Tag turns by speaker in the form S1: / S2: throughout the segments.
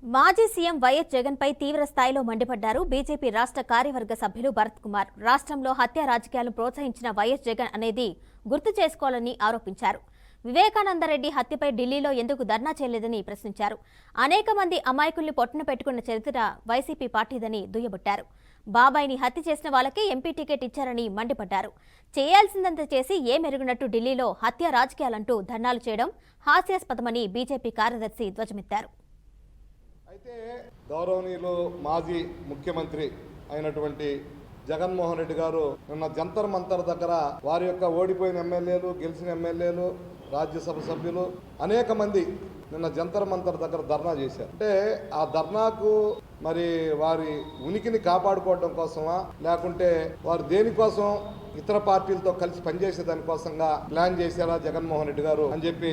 S1: మాజీ CM YS జగన్పై తీవ్ర స్థాయిలో మండిపడ్డారు బీజేపీ రాష్ట్ర కార్యవర్గ సభ్యులు భరత్ కుమార్. రాష్ట్రంలో హత్య రాజకీయాలను ప్రోత్సహించిన వైఎస్ జగన్ అనేది గుర్తు చేసుకోవాలని ఆరోపించారు. వివేకానందరెడ్డి హత్యపై ఢిల్లీలో ఎందుకు ధర్నా చేయలేదని ప్రశ్నించారు. అనేక మంది అమాయకుల్ని పొట్టన పెట్టుకున్న చరిత్ర వైసీపీ పార్టీదని దుయ్యబట్టారు. బాబాయిని హత్య చేసిన వాళ్ళకే ఎంపీ టికెట్ ఇచ్చారని మండిపడ్డారు. చేయాల్సిందంత చేసి ఏమెరుగునట్టు ఢిల్లీలో హత్య రాజకీయాలంటూ ధర్నాలు చేయడం హాస్యాస్పదమని బీజేపీ కార్యదర్శి ధ్వజమెత్తారు.
S2: అయితే గౌరవనీయులు మాజీ ముఖ్యమంత్రి అయినటువంటి జగన్మోహన్ రెడ్డి గారు నిన్న జంతర్ మంతర్ దగ్గర వారి యొక్క ఓడిపోయిన ఎమ్మెల్యేలు, గెలిచిన ఎమ్మెల్యేలు, రాజ్యసభ సభ్యులు అనేక మంది నిన్న జంతర్ మంతర్ దగ్గర ధర్నా చేశారు. అంటే ఆ ధర్నాకు మరి వారి ఉనికిని కాపాడుకోవడం కోసమా, లేకుంటే వారు దేనికోసం ఇతర పార్టీలతో కలిసి పనిచేసే దానికోసంగా ప్లాన్ చేశారా జగన్మోహన్ రెడ్డి గారు అని చెప్పి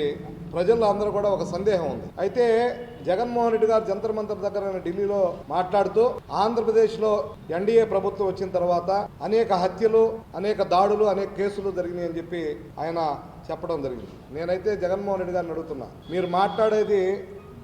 S2: ప్రజల్లో అందరూ కూడా ఒక సందేహం ఉంది. అయితే జగన్మోహన్ రెడ్డి గారు జంతర్ మంతర్ దగ్గర ఢిల్లీలో మాట్లాడుతూ ఆంధ్రప్రదేశ్లో ఎన్డీఏ ప్రభుత్వం వచ్చిన తర్వాత అనేక హత్యలు, అనేక దాడులు, అనేక కేసులు జరిగినాయి అని చెప్పి ఆయన చెప్పడం జరిగింది. నేనైతే జగన్మోహన్ రెడ్డి గారిని అడుగుతున్నా, మీరు మాట్లాడేది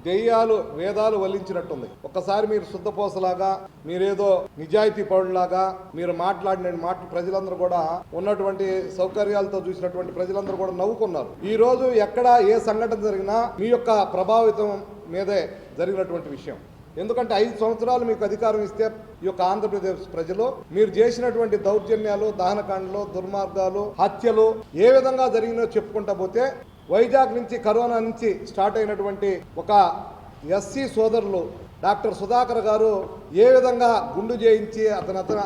S2: దెయ్యాలు వేదాలు వల్లించినట్టుంది. ఒక్కసారి మీరు శుద్ధపోసలాగా, మీరేదో నిజాయితీ పౌరులాగా మీరు మాట్లాడిన మాట ప్రజలందరూ కూడా ఉన్నటువంటి సౌకర్యాలతో చూసినటువంటి ప్రజలందరూ కూడా నవ్వుకున్నారు. ఈ రోజు ఎక్కడ ఏ సంఘటన జరిగినా మీ యొక్క ప్రభావితం మీదే జరిగినటువంటి విషయం. ఎందుకంటే 5 సంవత్సరాలు మీకు అధికారం ఇస్తే ఈ యొక్క ఆంధ్రప్రదేశ్ ప్రజలు మీరు చేసినటువంటి దౌర్జన్యాలు, దహనకాండలు, దుర్మార్గాలు, హత్యలు ఏ విధంగా జరిగినో చెప్పుకుంటా పోతే వైజాగ్ నుంచి కరోనా నుంచి స్టార్ట్ అయినటువంటి ఒక ఎస్సీ సోదరులు డాక్టర్ సుధాకర్ గారు ఏ విధంగా గుండు చేయించి అతను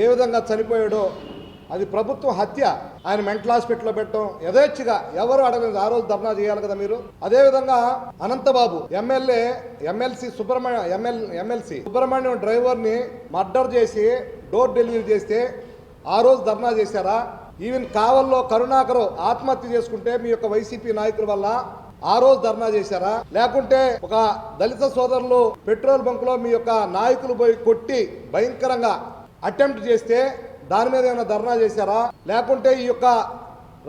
S2: ఏ విధంగా చనిపోయాడో అది ప్రభుత్వం హత్య. ఆయన మెంటల్ హాస్పిటల్లో పెట్టడం యథేచ్ఛగా ఎవరు అడగలేదు. ఆ రోజు ధర్నా చేయాలి కదా మీరు. అదేవిధంగా అనంతబాబు ఎమ్మెల్సీ సుబ్రహ్మణ్యం డ్రైవర్ని మర్డర్ చేసి డోర్ డెలివరీ చేస్తే ఆ రోజు ధర్నా చేశారా? ఈవెన్ కావల్లో కరుణాకరు ఆత్మహత్య చేసుకుంటే మీ యొక్క వైసీపీ నాయకుల వల్ల ఆ రోజు ధర్నా చేశారా? లేకుంటే ఒక దళిత సోదరులు పెట్రోల్ బంకులో మీ యొక్క నాయకులు పోయి కొట్టి భయంకరంగా అటెంప్ట్ చేస్తే దాని మీద ఏమైనా ధర్నా చేశారా? లేకుంటే ఈ యొక్క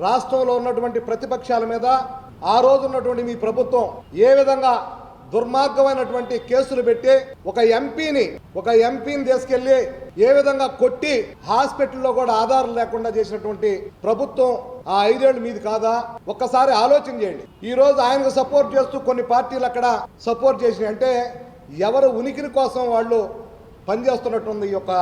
S2: రాష్ట్రంలో ఉన్నటువంటి ప్రతిపక్షాల మీద ఆ రోజు ఉన్నటువంటి మీ ప్రభుత్వం ఏ విధంగా దుర్మార్గమైనటువంటి కేసులు పెట్టి ఒక ఎంపీని తీసుకెళ్లి ఏ విధంగా కొట్టి హాస్పిటల్లో కూడా ఆధారం లేకుండా చేసినటువంటి ప్రభుత్వం ఆ 5 ఏళ్ళు మీది కాదా? ఒక్కసారి ఆలోచన చేయండి. ఈ రోజు ఆయనకు సపోర్ట్ చేస్తూ కొన్ని పార్టీలు అక్కడ సపోర్ట్ చేసినాయి అంటే ఎవరు ఉనికిని కోసం వాళ్ళు పనిచేస్తున్నట్టుంది ఈ యొక్క